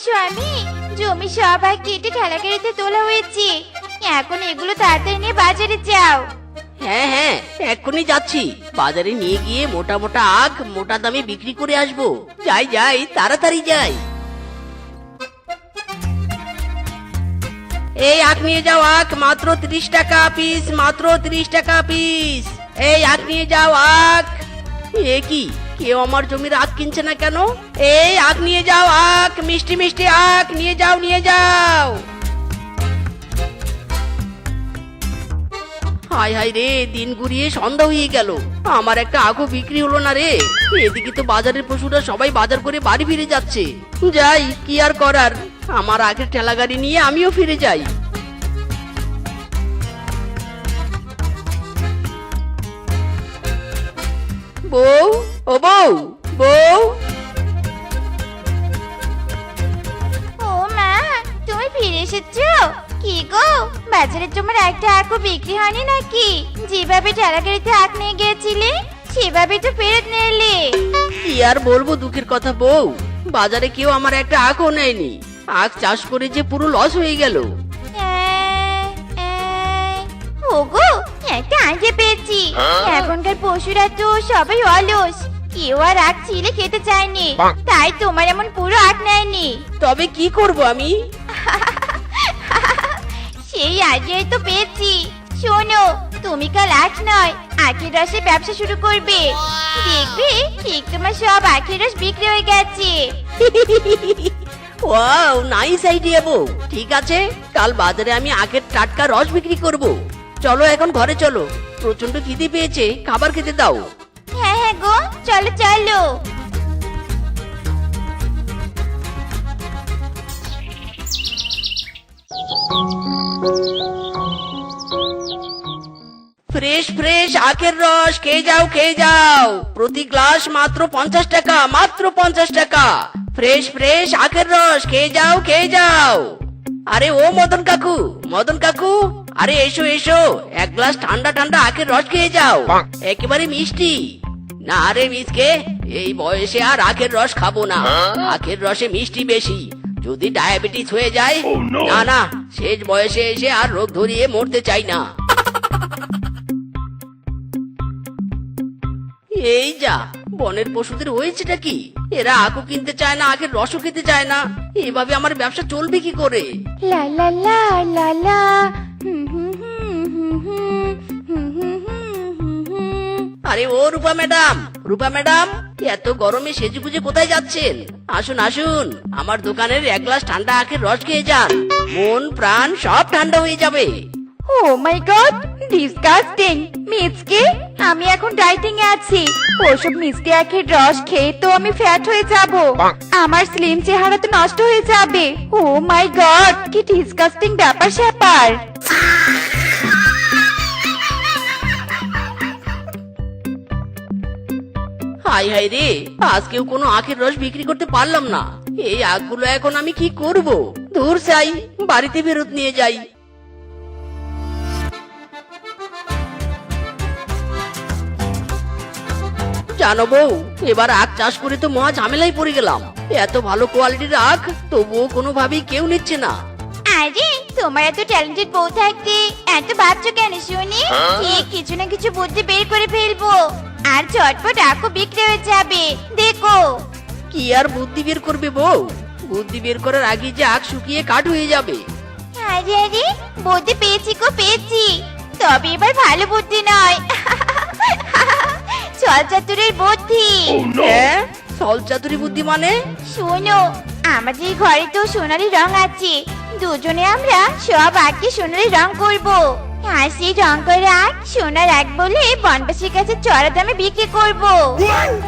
স্বামী, জমি সব আখ কেটে ঠেলা গাড়িতে তোলা হয়েছে। এখন এগুলো তাড়াতাড়ি নিয়ে বাজারে যাও। হ্যাঁ হ্যাঁ, এক্ষুনি যাচ্ছি। বাজারে নিয়ে গিয়ে মোটা মোটা আখ মোটা দামে বিক্রি করে আসবো। যাই যাই, তাড়াতাড়ি যাই। এই আখ নিয়ে যাও, আখ মাত্র 30 টাকা পিস, মাত্র 30 টাকা পিস। এই আখ নিয়ে যাও, আখ। এ কি, কেউ আমার জমির আখ কিনছে না কেন? এই আখ নিয়ে যাও, আখ, মিষ্টি মিষ্টি আখ নিয়ে যাও, নিয়ে যাও। হাই হাই রে, দিন ঘুরিয়ে সন্ধ্যা হয়ে গেল, আমার একটা আখও বিক্রি হলো না রে। এদিকে তো বাজারের পশুরা সবাই বাজার করে বাড়ি ফিরে যাচ্ছে। যাই, কি আর করার, আমার আখের ঠেলা গাড়ি নিয়ে আমিও ফিরে যাই। বউ, ও বউ, বউ। ও মা, তুমি ফিরে এসেছো? কি গো, বাজারে তোমার একটা আখও বিক্রি হয়নি নাকি? যেভাবে ঠেলা গাড়িতে আখ নিয়ে গিয়েছিলে সেভাবে তো ফেরত নিয়ে এলে। কি আর বলবো দুঃখের কথা বউ, বাজারে কেউ আমার একটা আখও নেয়নি। আখ চাষ করে যে পুরো লস হয়ে গেল। ওগো, একটা আইডিয়া পেয়েছি। এখনকার পশুরা তো সবাই অলস, কেউ আর আখ ছিলে খেতে চায়নি, তাই তোমার এমন পুরো আখ নেয়নি। তবে কি করব আমি? সেই আইডিয়াই তো পেয়েছি। শোনো, তুমি কাল আখ নয় আখের রসের ব্যবসা শুরু করবে। দেখবে ঠিক তোমার সব আখের রস বিক্রি হয়ে গেছে। ওয়াও, নাইস আইডিয়া বউ। ঠিক আছে, কাল বাজারে আমি আখের টাটকা রস বিক্রি করব। চলো এখন ঘরে চলো, প্রচন্ড খিদে পেয়েছে, খাবার খেতে দাও। হ্যাঁ হ্যাঁ গো, চলো চলো। ফ্রেশ ফ্রেশ আখের রস খেয়ে যাও, খেয়ে যাও। প্রতি গ্লাস মাত্র 50 টাকা, মাত্র 50 টাকা। ফ্রেশ ফ্রেশ আখের রস খেয়ে যাও, খেয়ে যাও। আরে ও মদন কাকু, মদন কাকু, আরে এসো এসো, এক গ্লাস ঠান্ডা ঠান্ডা আখের রস খেয়ে যাও, একেবারে মিষ্টি। না রে মিসকে, এই বয়সে আর আখের রস খাবো না। আখের রসে মিষ্টি বেশি, যদি ডায়াবেটিস হয়ে যায়। না না, শেষ বয়সে এসে আর রোগ ধরিয়ে মরতে চাই না। এই যা, বনের পশুদের হয়েছেটা কি? এরা আখও কিনতে চায় না, আখের রসও খেতে চায় না। এভাবে আমার ব্যবসা চলবে কি করে? লা লা লা লা লা। হুম হুম হুম হুম হুম হুম হুম হুম হুম। আরে ও রূপা ম্যাডাম, রূপা ম্যাডাম, এত গরমে সেজেগুজে কোথায় যাচ্ছেন? আসুন আসুন, আমার দোকানের এক গ্লাস ঠান্ডা আখের রস খেয়ে যান, মন প্রাণ সব ঠান্ডা হয়ে যাবে। ও মাই গড, ডিসগাস্টিং। মিচকে, আমি এখন ডাইটিং এ আছি। ওসব মিষ্টি আখের রস খেয়ে তো আমি ফ্যাট হয়ে যাব, আমার স্লিম চেহারা তো নষ্ট হয়ে যাবে। ও মাই গড, কি ডিসগাস্টিং ব্যাপার স্যাপার। হাই হাই রে, আজকেও কোনো আখের রস বিক্রি করতে পারলাম না। এই আখগুলো এখন আমি কি করব? দূর চাই, বাড়িতে ফেরত নিয়ে যাই। জানো বউ, এবার আখ চাষ করে তো মহা ঝামেলায় পড়ে গেলাম। এত ভালো কোয়ালিটির আখ তবুও কোনোভাবেই কেউ নিচ্ছে না। আরে, তোমার এত ট্যালেন্টেড বউ থাকতে এত ভাবছো কেন শুনি? ঠিক কিছু না কিছু বুদ্ধি বের করে ফেলবো, আর ঝটপট আখও বিক্রি হয়ে যাবে, দেখো। কি আর বুদ্ধি বের করবে বউ? বুদ্ধি বের করার আগে যে আখ শুকিয়ে কাঠ হয়ে যাবে। আরে আরে, বুদ্ধি পেয়েছি গো, পেয়েছি। তবে এবার ভালো বুদ্ধি নয়, ছল চাতুরের বুদ্ধি। হ্যাঁ, ছল চাতুরি বুদ্ধি মানে? শোনো, আমাদের ঘরে তো সোনালি রং আছে, দুজনে আমরা সব আখকে সোনালি রং করব। আর সেই রং করে আখ সোনার আখ বলে বনবাসীর কাছে চড়া দামে বিক্রি করব।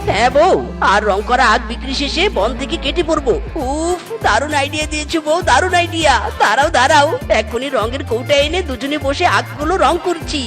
হ্যাঁ বউ, আর রং করা আখ বিক্রি শেষে বন থেকে কেটে পড়বো। উফ, দারুণ আইডিয়া দিয়েছো বউ, দারুণ আইডিয়া। দাঁড়াও দাঁড়াও, এক্ষুনি রঙের কৌটা এনে দুজনে বসে আখগুলো রং করছি।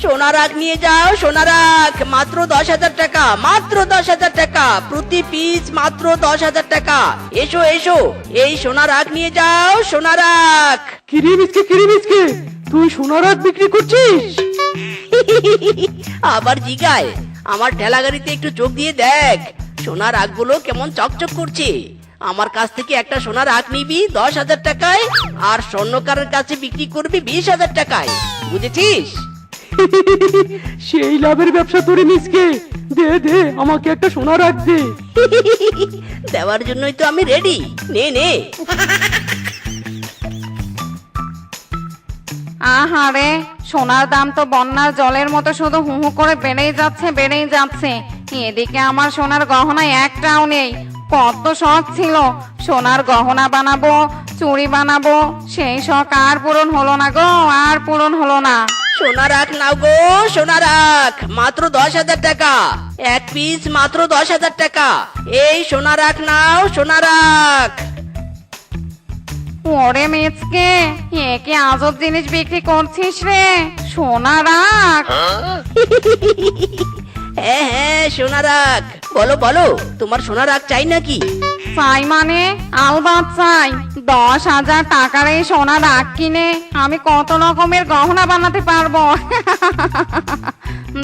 সোনার আখ নিয়ে যাও, সোনার আখ মাত্র 10,000 টাকা, মাত্র 10,000 টাকা প্রতি পিস, মাত্র 10,000 টাকা। এসো এসো, এই সোনার আখ নিয়ে যাও, সোনার আখ। কিরে মিসকে তুই সোনার আখ বিক্রি করছিস? আবার জিগায়, আমার ঠেলা গাড়িতে একটু চোখ দিয়ে দেখ, সোনার আখগুলো কেমন চকচক করছে। আমার কাছ থেকে একটা সোনার আখ নিবি 10,000 টাকায়, আর স্বর্ণকারের কাছে বিক্রি করবি 20,000 টাকায়, বুঝেছিস? সেই লাভের ব্যবসা তোরে মিসকে। দে দে আমাকে একটা সোনার আখ দে। দেওয়ার জন্যই তো আমি রেডি, নে নে। আহারে, সোনার দাম তো বন্যার জলের মতো শুধু হু হু করে বেড়েই যাচ্ছে। এদিকে আমার সোনার গহনা একটাও নেই। কত শখ ছিল সোনার গহনা বানাবো, চুড়ি বানাবো, সেই শখ আর পূরণ হলো না গো, আর পূরণ হলো না। সোনার আখ নাও গো, সোনার আখ মাত্র 10,000 টাকা এক পিস, মাত্র 10,000 টাকা। এই সোনার আখ নাও, সোনার আখ। ওরে মেচকে, এ কি আজব জিনিস বিক্রি করছিস রে, সোনার আখ? হ্যাঁ হ্যাঁ, সোনার আখ। বলো বলো, তোমার সোনার আখ চাই নাকি? চাই মানে আলবাত চাই। 10,000 টাকার এই সোনার আখ কিনে আমি কত রকমের গহনা বানাতে পারবো।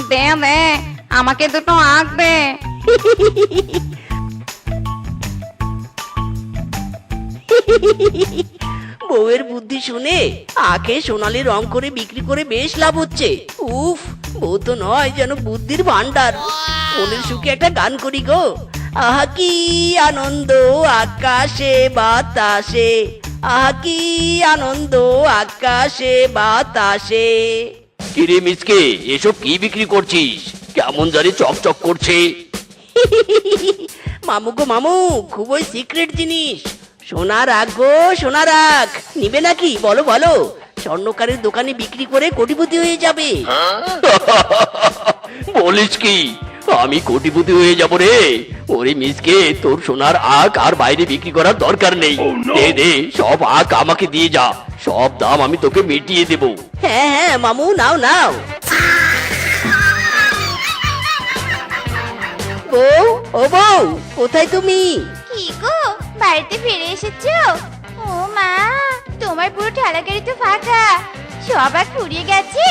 দে দে, আমাকে দুটো আখ দে। বউয়ের বুদ্ধি শুনে আখে সোনালি রং করে বিক্রি করে বেশ লাভ হচ্ছে। উফ, বউ তো নয়, যেন বুদ্ধির ভান্ডার। মনের সুখে একটা গান করি গো। আহা কি আনন্দ আকাশে বাতাসে, আহা কি আনন্দ আকাশে বাতাসে। কিরে মিসকে, এসব কি বিক্রি করছিস? কেমন জানি চকচক করছে। মামু গো মামু, খুবই সিক্রেট জিনিস, সোনার আখ গো, সোনার আখ। নিবে নাকি বলো বলো, স্বর্ণকারের দোকানে বিক্রি করে কোটিপতি হয়ে যাবে। বলিস কি, আমি কোটিপতি হয়ে যাব রে? ওরে মিসকে, তোর সোনার আখ আর বাইরে বিক্রি করার দরকার নেই। দে দে, সব আখ আমাকে দিয়ে যা, সব দাম আমি তোকে মিটিয়ে দেব। হ্যাঁ হ্যাঁ মামু, নাও নাও। বউ, ও বউ, কোথায় তুমি? কি গো, বাড়িতে ফিরে এসেছো? ও মা, তোমার পুরো ঠেলা গাড়ি তো ফাঁকা, সব আগ ফুরিয়ে গেছে।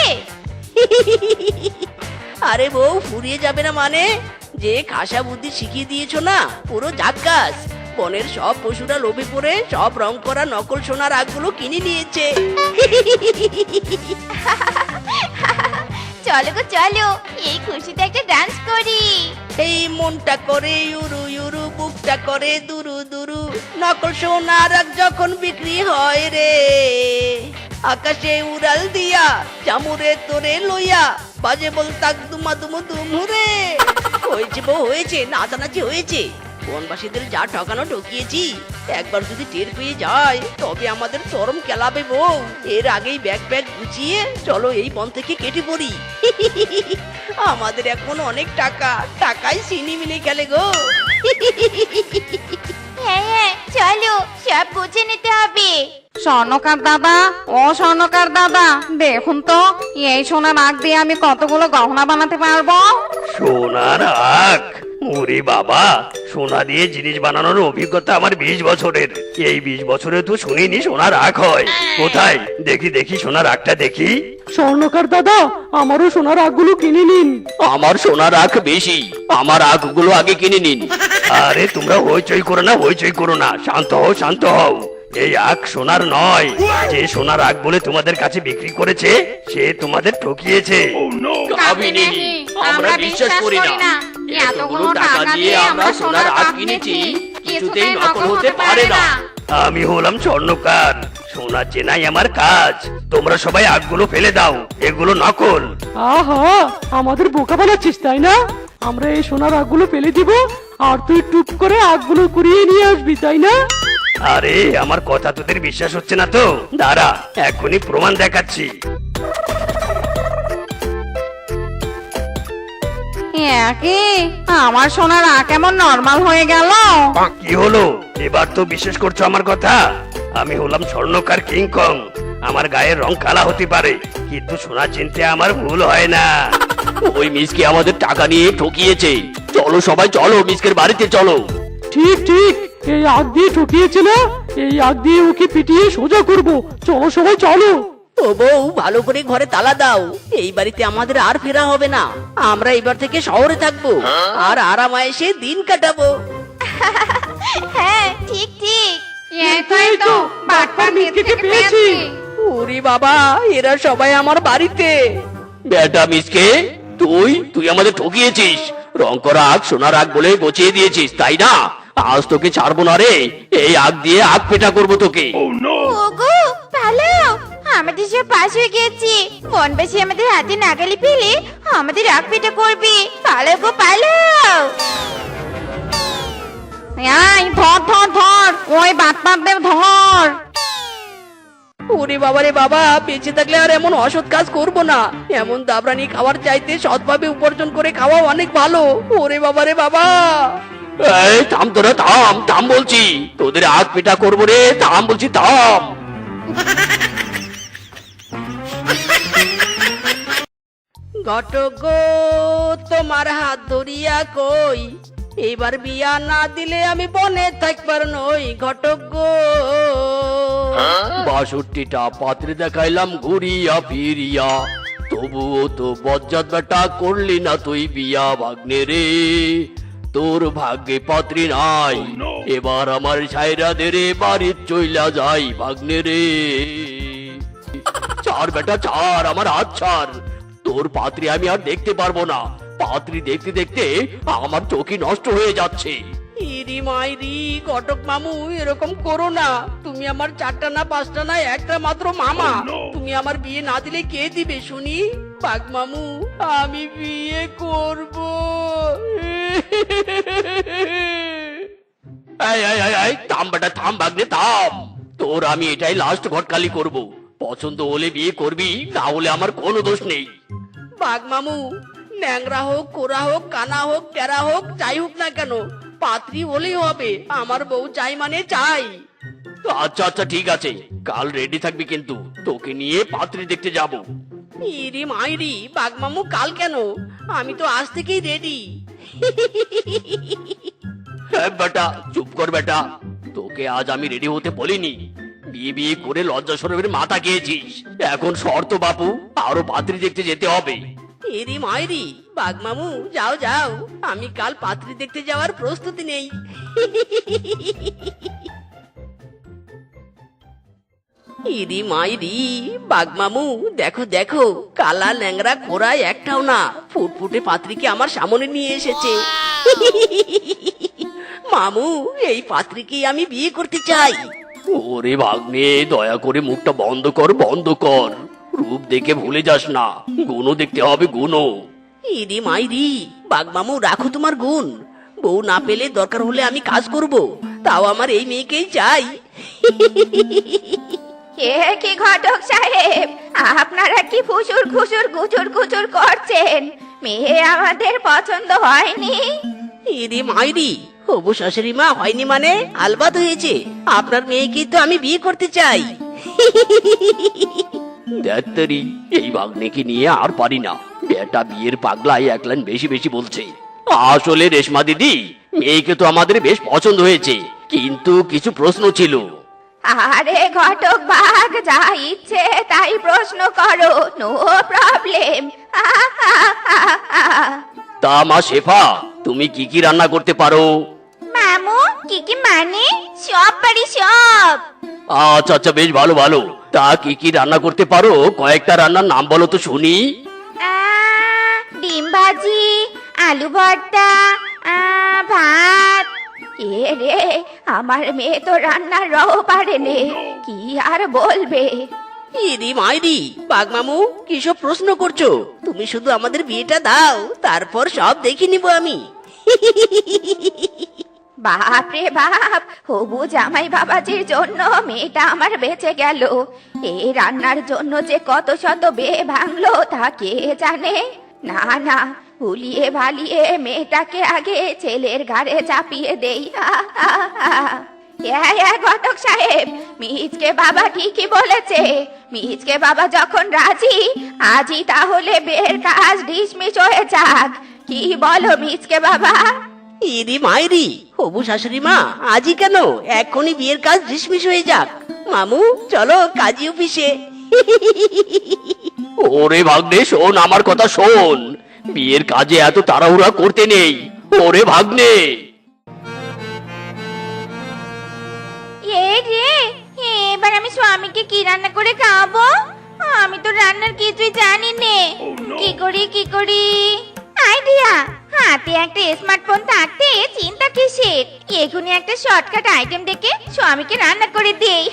আরে বউ, ফুরিয়ে যাবে না মানে? যে খাসা বুদ্ধি শিখিয়ে দিয়েছো না, পুরো জাক্কাস। বনের সব পশুরা লোভে পড়ে সব রং করা নকল সোনার আগগুলো কিনে নিয়েছে। চলো গো চলো, এই খুশিতে একটা ডান্স করি। এই মনটা করে ইউরু ইউরু, বুকটা করে দুরু দুরু, নকল সোনার আগ যখন বিক্রি হয় রে, আকাশে উড়াল দিয়া চামুরে তোরে লইয়া, বাজে বল তাক দুমা দুমু দুমুরে। হয়েছে বউ হয়েছে, নাচানাচি হয়েছে। বনবাসীদের যা ঠকানো ঠকিয়েছি, একবার যদি টের পেয়ে যায় তবে আমাদের চরম কেলাবে বউ। এর আগেই ব্যাগ ব্যাগ গুছিয়ে চলো এই বন থেকে কেটে পড়ি। আমাদের এখন অনেক টাকা, টাকায় সিনি মিলে খেলে গো। হ্যাঁ হ্যাঁ, চলো সব বুঝে নিতে হবে। স্বর্ণকার দাদা, ও স্বর্ণকার দাদা, দেখুন তো এই সোনার আখ দিয়ে আমি কতগুলো গহনা বানাতে পারবো। সোনার আখ? ওরে বাবা, সোনা দিয়ে জিনিস বানানোর অভিজ্ঞতা আমার 20 বছরের। এই 20 বছরে তো শুনিনি সোনার আখ হয়। কোথায় দেখি দেখি সোনার আখটা দেখি। স্বর্ণকার দাদা, আমারও সোনার আখগুলো কিনে নিন। আমার সোনার আখ বেশি, আমার আখগুলো আগে কিনে নিন। আরে তোমরা হইচই করো না, হইচই করো না, শান্ত হও শান্ত হও। এই আখ সোনার নয়। যে সোনার আখ বলে তোমাদের কাছে বিক্রি করেছে সে তোমাদের ঠকিয়েছে। কাবিনী, আমরা বিশ্বাস করি না। এতগুলো টাকা দিয়ে আমরা সোনার আখ কিনেছি, কিছুতেই নকল হতে পারে না। আমি হলাম স্বর্ণকার, সোনা চেনাই আমার কাজ। তোমরা সবাই আখগুলো ফেলে দাও, এগুলো নকল। আহা, আমাদের বোকা বানাচ্ছিস তাই না? আমরা এই সোনার আখগুলো ফেলে দিব, আর তুই টুপ করে আখগুলো কুড়িয়ে নিয়ে আসবি তাই না? আরে আমার কথা তোদের বিশ্বাস হচ্ছে না তো? দাঁড়া, এখনই প্রমাণ দেখাচ্ছি। কি আমার সোনার আখ এমন নরমাল হয়ে গেল? কি হলো, এবার তো বিশ্বাস করছো আমার কথা? আমি হলাম স্বর্ণকার কিংকং, আমার গায়ের রং কালা হতে পারে, কিন্তু সোনা চিনতে আমার ভুল হয় না। ওই মিসকে আমাদের টাকা নিয়ে ঠকিয়েছে। চলো সবাই চলো, মিসকের বাড়িতে চলো। ঠিক ঠিক, এই আগ দিয়ে ঠকিয়েছে না, এই আগ দিয়ে ওকে পিটিয়ে সোজা করব। চলো সবাই চলো। ও বউ, ভালো করে ঘরে তালা দাও। এই বাড়িতে আমাদের আর ফেরা হবে না। আমরা এবার থেকে শহরে থাকবো আর আরামায়েশে দিন কাটাবো। হ্যাঁ ঠিক ঠিক। এই তো বাটপার মিসকে পেয়েছি। ওরে বাবা, এরা সবাই আমার বাড়িতে। বেটা মিসকে, তুই আমাদের ঠকিয়েছিস। রং করা আগ সোনার আগ বলে গচিয়ে দিয়েছিস, তাই না? আজ তোকে ছাড়বো না রে। এই আগ দিয়ে আগ পেটা করবো তোকে। ওগো পালাও, আমাদের সব পাশ হয়ে গেছি। বনবাসী আমাদের হাতে নাগালি পেলে আমাদের রাগ পেটা করবে। পালাও গো পালাও। এই ধর ধর ধর, ওই বাটপারদের ধর। ওরে বাবা রে বাবা, বেঁচে থাকলে আর এমন অসৎ কাজ করব না। এমন দাবরানি খাওয়ার চাইতে সৎভাবে উপার্জন করে খাওয়া অনেক ভালো। ওরে বাবা রে বাবা। এই থাম তোরা, থাম থাম বলছি। তোদের আগ পেটা করবো রে, থাম বলছি, থাম। ঘটক গো, তোমার হাত ধরিয়া কই, এইবার বিয়া না দিলে আমি বনে থাকবার নই। ঘটক গো, ৬২টা পাত্রে দেখাইলাম ঘুরিয়া ফিরিয়া, তবুও তো বজ্জাত বেটা করলি না তুই বিয়া। ভাগ্নে রে, তোর ভাগ্যে পাত্রী নাই। এবার আমার ছাইরা দেরে বাড়ির চইলা যাই। ভাগ্নে রে, ছাড় বেটা ছাড়, আমার হাত ছাড়। তোর পাত্রী আমি আর দেখতে পারবো না। পাত্রী দেখতে দেখতে আমার চোখই নষ্ট হয়ে যাচ্ছে। ইরি মাইরি, ঘটক মামু এরকম করো না। তুমি আমার 4টা না 5টা না একটা মাত্র মামা। তুমি আমার বিয়ে না দিলে কে দিবে শুনি? বাঘ মামু, আমি বিয়ে করব। এই, থাম বেটা থাম, ভাগ্নে থাম। তোর আমি এটাই লাস্ট ঘটকালি করব। পছন্দ হলে বিয়ে করবি, না হলে আমার কোনো দোষ নেই। বাঘ মামু, ন্যাংরা হোক, কোরা হোক, কানা হোক, টেরা হোক, যাই হোক না কেন, পাত্রী হলেই হবে। আমার বউ চাই মানে চাই। আচ্ছা আচ্ছা ঠিক আছে, কাল রেডি থাকবি কিন্তু। তোকে নিয়ে পাত্রী দেখতে যাব। ইরি মাইরি, বাঘ মামু কাল কেন? আমি তো আজ থেকেই রেডি। বেটা চুপ কর বেটা, তোকে আজ আমি রেডি হতে বলিনি। বিয়ে বিয়ে করে লজ্জা শরমের মাথা খেয়েছিস। এখন শর্ত বাপু, আরো পাত্রী দেখতে যেতে হবে। এরি মাইরি, বাঘ মামু যাও যাও, আমি কাল পাত্রী দেখতে যাওয়ার প্রস্তুতি নেই। ইরি মাইরি, বাঘ মামু দেখো দেখো, কালা ল্যাংরা কোরায় একটাও না, ফুটফুটে পাত্রীকে আমার সামনে নিয়ে এসেছে। মামু, এই পাত্রীকে আমি বিয়ে করতে চাই। ওরে ভাগ্নে, দয়া করে মুখটা বন্ধ কর, বন্ধ কর। রূপ দেখে ভুলে যাস না, গুণও দেখতে হবে, গুণও। ইরি মাইরি, বাঘ মামু রাখো তোমার গুণ। বউ না পেলে দরকার হলে আমি কাজ করব, তাও আমার এই মেয়েকেই চাই। কে কি ঘটক সাহেব, আপনারা কি ফুসুর খুসুর গুজুর গুজুর করছেন? মেয়ে আমাদের পছন্দ হয়নি? ইরি মাইরি, হবু শাশুড়ি মা হয়নি মানে আলবাত হয়েছে। আপনার মেয়েকেই তো আমি বিয়ে করতে চাই। দেখ, এই ভাগ্নেকে নিয়ে আর পারি না। বেটা বিয়ের পাগলাই একলান বেশি বেশি বলছে। আসলে রেশমা দিদি, মেয়েকে তো আমাদের বেশ পছন্দ হয়েছে, কিন্তু কিছু প্রশ্ন ছিল। আরে ঘটক বাঘ, যা ইচ্ছে তাই প্রশ্ন করো, নো প্রবলেম। তা মা শেফা, তুমি কি কি রান্না করতে পারো? মামু কি কি মানে? সব পারি সব। আচ্ছা আচ্ছা, বেশ ভালো ভালো। তা কি কি রান্না করতে পারো? কয়েকটা রান্নার নাম বলো তো শুনি। ডিম ভাজি, আলু ভর্তা, ভাত। এ রে, আমার মেয়ে তো রান্নার রও পারেনি, কি আর বলবে। ইরি মাইরি, বাঘ মামু কিসব প্রশ্ন করছো? তুমি শুধু আমাদের বিয়েটা দাও, তারপর সব দেখে নিব আমি। বাপ রে বাপ, হবু জামাই বাবাজির জন্য মেয়েটা আমার বেঁচে গেল। এই রান্নার জন্য যে কত শত বিয়ে ভাঙলো তা কে জানে। না না, ভুলিয়ে ভালিয়ে মেয়েটাকে আগে ছেলের ঘাড়ে চাপিয়ে দেই। ঘটক সাহেব, মিচকে বাবা ঠিকই বলেছে। মিচকে বাবা যখন রাজি, আজই তাহলে বিয়ের কাজ ডিসমিস হয়ে যাক। কি বলো মিচকে বাবা? ইরি মাইরি, হবু শাশুড়ি মা, আজই কেন, এখনই বিয়ের কাজ ডিসমিস হয়ে যাক। মামু চলো কাজী অফিসে। ওরে ভাগ্নে শোন, আমার কথা শোন, বিয়ের কাজে এত তাড়াহুড়া করতে নেই। ওরে ভাগ্নে, এই রে, এবার আমি স্বামীকে কি রান্না করে খাওয়াবো? আমি তো রান্নার কিছুই জানি নে। কি করি? আইডিয়া! হাতে একটা স্মার্টফোন থাকতে চিন্তা কিসের? এখনই একটা শর্টকাট আইটেম দেখে স্বামীকে রান্না করে দেই।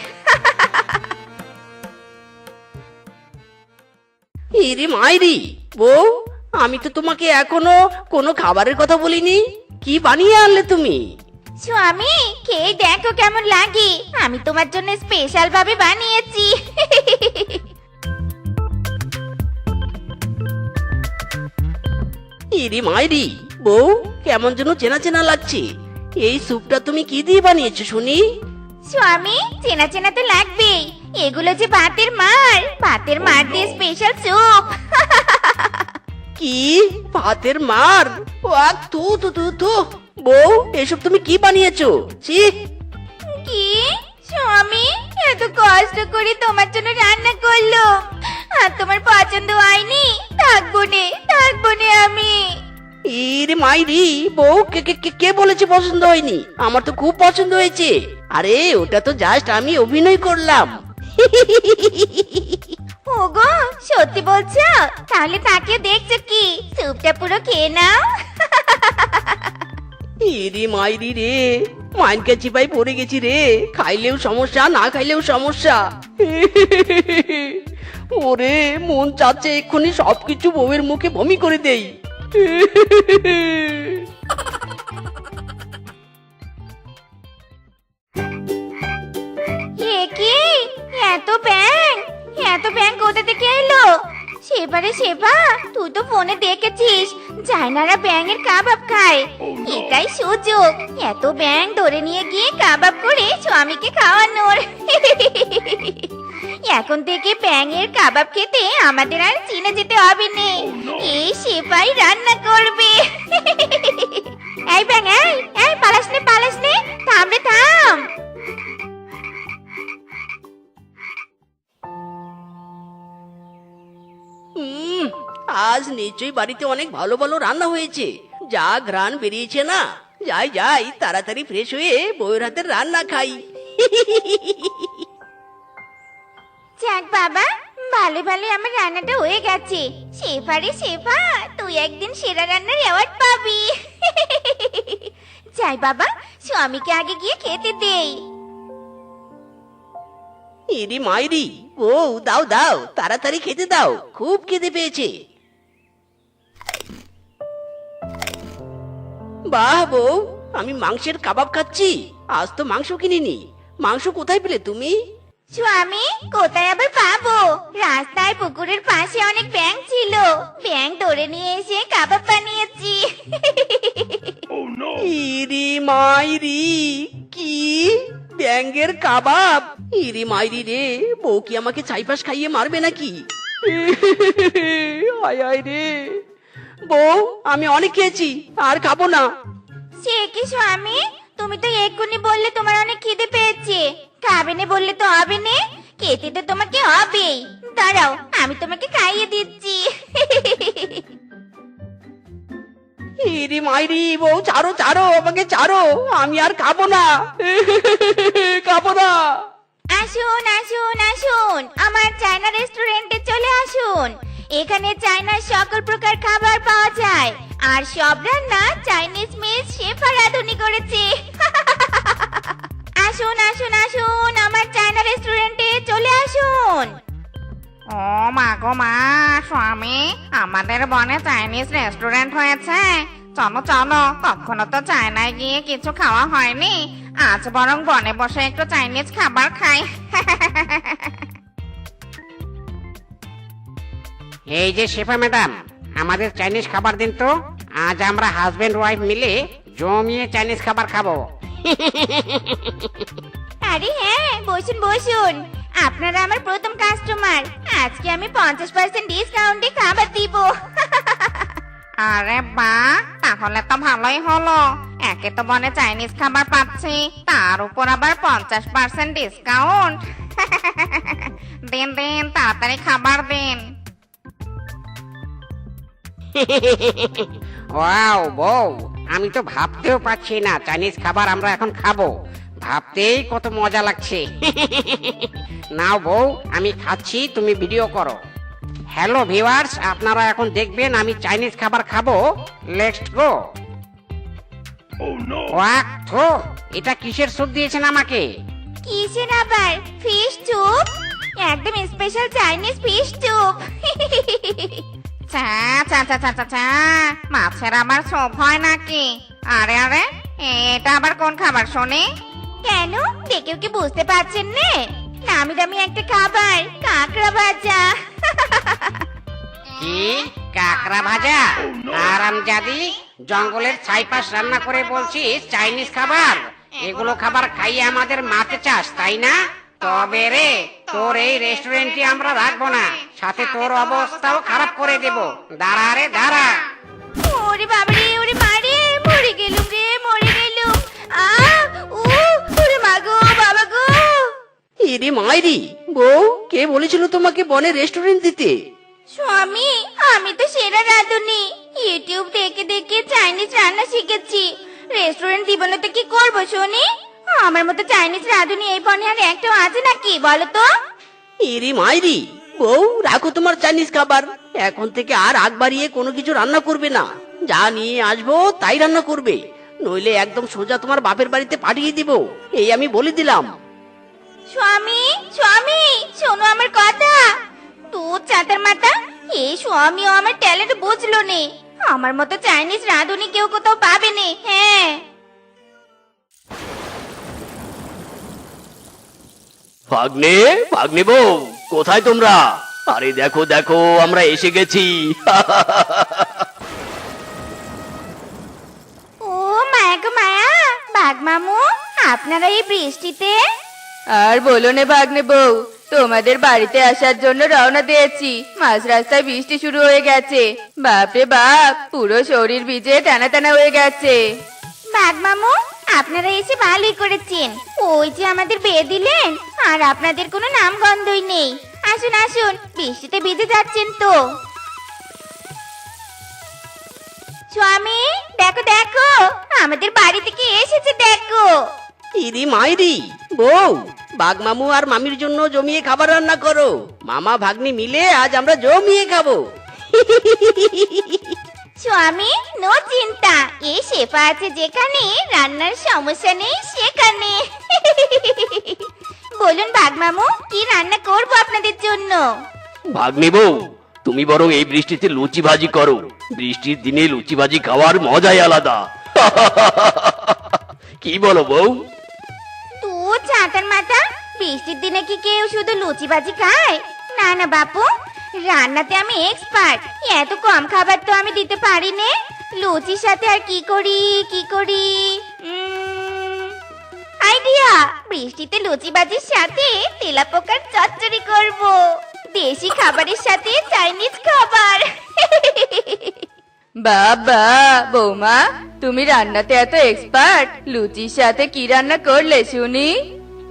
ইরি মাইরি, বউ, আমি তো তোমাকে এখনো কোনো খাবারের কথা বলিনি। কি বানিয়ে আনলে তুমি? স্বামী, খেয়ে দেখো কেমন লাগে। আমি তোমার জন্য স্পেশাল ভাবে বানিয়েছি। ইরি মাইরি, বউ, কেমন যেন চেনা চেনা লাগছে। এই স্যুপটা তুমি কি দিয়ে বানিয়েছো শুনি? স্বামী, চেনা চেনা তো লাগবেই। এগুলো যে ভাতের মার দিয়ে স্পেশাল স্যুপ। কি ভাতের মার? ওয়াক, তু তু তু তু। বউ, এসব তুমি কি বানিয়েছো? ছি! কি স্বামী, এত কষ্ট করে তোমার জন্য রান্না করলো, আর তোমার পছন্দ হয়নি? থাকবো নে আমি। ইরে মাইরি, বউ, কে কে কে- কে বলেছে পছন্দ হয়নি? আমার তো খুব পছন্দ হয়েছে। আরে ওটা তো জাস্ট আমি অভিনয় করলাম। ওগো, সত্যি বলছো? তাহলে তাকে দেখছো কি? স্যুপটা পুরো খেয়ে নাও। ইরে মাইরি রে, মাইনকা চিপাই পড়ে গেছি রে। খাইলেও সমস্যা, না খাইলেও সমস্যা। ওরে, মন চাচ্ছে এক্ষুনি সবকিছু বউয়ের মুখে বমি করে দেই। এ কি? এত ব্যাং কোথা থেকে এলো? সেবা, তুই তো ফোনে দেখেছিস চায়নারা ব্যাঙের কাবাব খায়। এটাই সুযোগ, এত ব্যাং ধরে নিয়ে গিয়ে কাবাব করে স্বামীকে খাওয়ানোর। এখন থেকে ব্যাঙের কাবাব খেতে আমাদের আর চীনে যেতে হবে না। এই সেপাই রান্না করবে। এই ব্যাং, এই পালাস নে, থাম রে থাম। আজ নিশ্চয়ই বাড়িতে অনেক ভালো ভালো রান্না হয়েছে। যা ঘ্রাণ বেরিয়েছে না, যাই তাড়াতাড়ি ফ্রেশ হয়ে বউয়ের হাতের রান্না খাই। যাক বাবা, ভালো আমার রান্নাটা হয়ে গেছে। শেফা, তুই একদিন সেরা রান্নার অ্যাওয়ার্ড পাবি। যাই বাবা, স্বামীকে আগে গিয়ে খেতে দেই। ইরি মাইরি, বউ, দাও তাড়াতাড়ি খেতে দাও, খুব খিদে পেয়েছে। বাহ বউ, আমি মাংসের কাবাব খাচ্ছি। আজ তো মাংস কিনিনি। মাংস কোথায় পেলে তুমি? স্বামী, কোথায় আবার পাবো? রাস্তায় পুকুরের পাশে অনেক ব্যাঙ ছিল, ব্যাঙ ধরে নিয়ে এসে কাবাব বানিয়েছি। ইরি মাইরি, কি ব্যাঙের কাবাব? ইরি মাইরি রে, বউ কি আমাকে ছাইপাশ খাইয়ে মারবে নাকি? হায় হায় রে, বউ, আমি অনেক খেয়েছি, আর খাবো না। সে কি স্বামী, তুমি তো এক্ষুনি বললে তোমার অনেক খিদে পেয়েছে। খাবে না বললে তো হবে না, খেতে তো তোমাকে হবেই। দাঁড়াও, আমি তোমাকে খাইয়ে দিচ্ছি। ইরি মাইরি, বউ, ছাড়ো আমাকে ছাড়ো, আমি আর খাবো না। আসুন, আমার চায়না রেস্টুরেন্টে চলে আসুন। এখানে চায়নার সকল প্রকার খাবার পাওয়া যায়, আর সব রান্না চাইনিজ মিস শেফা রাঁধুনি করেছে। আসুন, আমার চায়না রেস্টুরেন্টে চলে আসুন। ও মা গো মা, স্বামী, আমাদের বনে চাইনিজ রেস্টুরেন্ট হয়েছে। চলো, কখনো তো চায়নায় গিয়ে কিছু খাওয়া হয়নি। আজ বরং বনে বসে একটু চাইনিজ খাবার খাই। এই যে শেফা ম্যাডাম, আমাদের চাইনিজ খাবার দিন তো। আজ আমরা হাজবেন্ড ওয়াইফ মিলে জমিয়ে চাইনিজ খাবার খাবো। আরে হ্যাঁ, বসুন বসুন। আপনারা আমার প্রথম কাস্টমার। আজকে আমি 50% ডিসকাউন্টে খাবার দিব। আরে বাহ, তাহলে তো ভালোই হলো। একে তো বনে চাইনিজ খাবার পাচ্ছি, তার উপর আবার 50% ডিসকাউন্ট। দিন দিন, তাড়াতাড়ি খাবার দিন। ওয়াও বউ, আমি তো ভাবতেও পারছি না চাইনিজ খাবার আমরা এখন খাবো। ভাবতেই কত মজা লাগছে। নাও বউ, আমি খাচ্ছি, তুমি ভিডিও করো। হ্যালো ভিউয়ার্স, আপনারা এখন দেখবেন আমি চাইনিজ খাবার খাবো। Let's go. ওয়াক থো, এটা কিসের স্যুপ দিয়েছেন আমাকে? কিসের আবার? ফিশ চুপ, একদম স্পেশাল চাইনিজ ফিশ চুপ। চা চা চা চা চা চা, মাছের আবার সব হয় নাকি? আরে আরে, এটা আবার কোন খাবার শুনি? কেন, দেখেও কি বুঝতে পারছেন না? নামি দামি একটা খাবার, কাঁকড়া ভাজা। কি কাকড়া ভাজা? আরামজাদি, জঙ্গলের ছাইপাশ রান্না করে বলছিস চাইনিজ খাবার? এগুলো খাবার খাইয়ে আমাদের মারতে চাস তাই না? তবে রে, তোর এই রেস্টুরেন্টে আমরা রাখবো না, সাথে তোর অবস্থাও খারাপ করে দেব। দাঁড়া রে দাঁড়া। ওরে বাবারে, ওরে মারে, মরে গেলুম রে, মরে গেলুম। আ ও, ওরে মা গো, বাবা গো। ইরি মাইরি, বউ কে বলেছিল তোমাকে বনে রেস্টুরেন্ট দিতে? স্বামী, আমি তো সেরা রাঁধুনি। ইউটিউব দেখে দেখে চাইনিজ রান্না শিখেছি। রেস্টুরেন্ট দিব না তো কি করবো শুনি? আমার মতো চাইনিজ রাঁধুনি এই বনে আর একটাও আছে নাকি বলো তো? ইরি মাইরি, বউ রাখো তোমার চাইনিজ খাবার। এখন থেকে আর আগ বাড়িয়ে কোনো কিছু রান্না করবে না। যা নিয়ে আসবো তাই রান্না করবে, নইলে একদম সোজা তোমার বাপের বাড়িতে পাঠিয়ে দিব, এই আমি বলে দিলাম। স্বামী, স্বামী, শোনো আমার কথা। তোর চাতার মাথা, এই স্বামীও আমার ট্যালেন্ট বুঝলো নে। আমার মতো চাইনিজ রাঁধুনি কেউ কোথাও পাবে নে। হ্যাঁ, ভাগ্নে, ভাগ্নে বউ, কোথায় তোমরা? আরে দেখো দেখো, আমরা এসে গেছি। ও মায়া গো মায়া, বাঘ মামু, আপনারা এই বৃষ্টিতে? আর বলো না ভাগ্নে বউ, তোমাদের বাড়িতে আসার জন্য রওনা দিয়েছি, মাঝ রাস্তায় বৃষ্টি শুরু হয়ে গেছে। বাপরে বাপ, পুরো শরীর ভিজে টানা টানা হয়ে গেছে। বাঘ মামু, আপনারা এসে ভালোই করেছেন। ওই যে আমাদের বিয়ে দিলেন, আর আপনাদের কোনো নাম গন্ধই নেই। আসুন আসুন, বৃষ্টিতে ভিজে যাচ্ছেন তো। স্বামী, দেখো দেখো, আমাদের বাড়ি থেকে এসেছে দেখো। ইরি মাইরি, বউ বাঘ মামু আর মামির জন্য জমিয়ে খাবার রান্না করো। মামা ভাগ্নি মিলে আজ আমরা জমিয়ে খাবো। স্বামী, নো চিন্তা, এই শেফা আছে যেখানে, রান্নার সমস্যা নেই সেখানে। বলুন বাঘ মামু, কি রান্না করব আপনাদের জন্য? ভাগ্নে বউ, তুমি বরং এই বৃষ্টিতে লুচি ভাজি করো। বৃষ্টির দিনে লুচি ভাজি খাওয়ার মজাই আলাদা। কি বলো বউ? তোর চাটার মাথা, বৃষ্টির দিনে কি কেউ শুধু লুচি ভাজি খায়? না না বাপু, রান্নাতে আমি এক্সপার্ট। এত কম খাবার তো আমি দিতে পারি না। লুচির সাথে আর কি করি কি করি? আইডিয়া, বৃষ্টিতে লুচি ভাজির সাথে তেলাপোকার চচ্চড়ি করব। দেশি খাবারের সাথে চাইনিজ খাবার। বাবা, বৌমা, তুমি রান্নাতে এত এক্সপার্ট, লুচির সাথে কি রান্না করলে শুনি?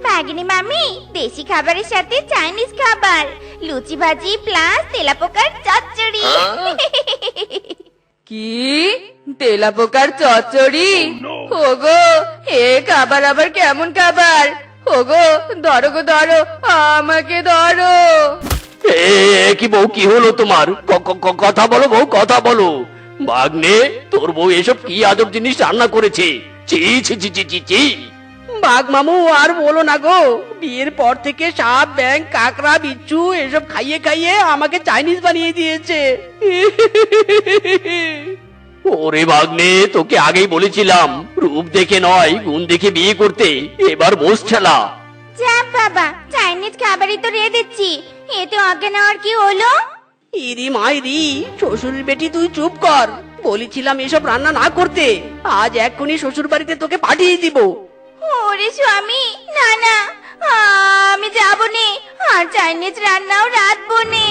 ভাগিনী মামি, দেশি খাবারের সাথে চাইনিজ খাবার, লুচি ভাজি প্লাস তেলাপোকার চচ্চড়ি। কি, তেলাপোকার চচ্চড়ি? ওগো, এ খাবার আবার কেমন খাবার? ওগো, ধরো গো ধরো, আমাকে ধরো। কি বউ, কি হলো তোমার? কথা বলো বউ, কথা বলো। ভাগ্নে, তোর বউ এসব কি আজব জিনিস রান্না করেছে? চি ছি ছি ছি ছি ছি। বাঘ মামু আর বলো না গো, বিয়ের পর থেকে সাপ, ব্যাং, কাকড়া, বিচ্ছু এসব খাইয়ে খাইয়ে আমাকে চাইনিজ বানিয়ে দিয়েছে। ওরে ভাগ্নে, তোকে আগেই বলেছিলাম রূপ দেখে নয় গুণ দেখে বিয়ে করতে। এবার বোস ছেলা। যা বাবা, চাইনিজ খাবারই তো রেঁধেছি, এতে অজ্ঞান হওয়ার কি হলো? ইরি মাইরি, শ্বশুরের বেটি তুই চুপ কর। বলেছিলাম এসব রান্না না করতে। আজ এক্ষুনি শ্বশুর বাড়িতে তোকে পাঠিয়ে দিব। ওরে স্বামী, না না, আর চাইনিজ রান্নাও রাঁধবো নে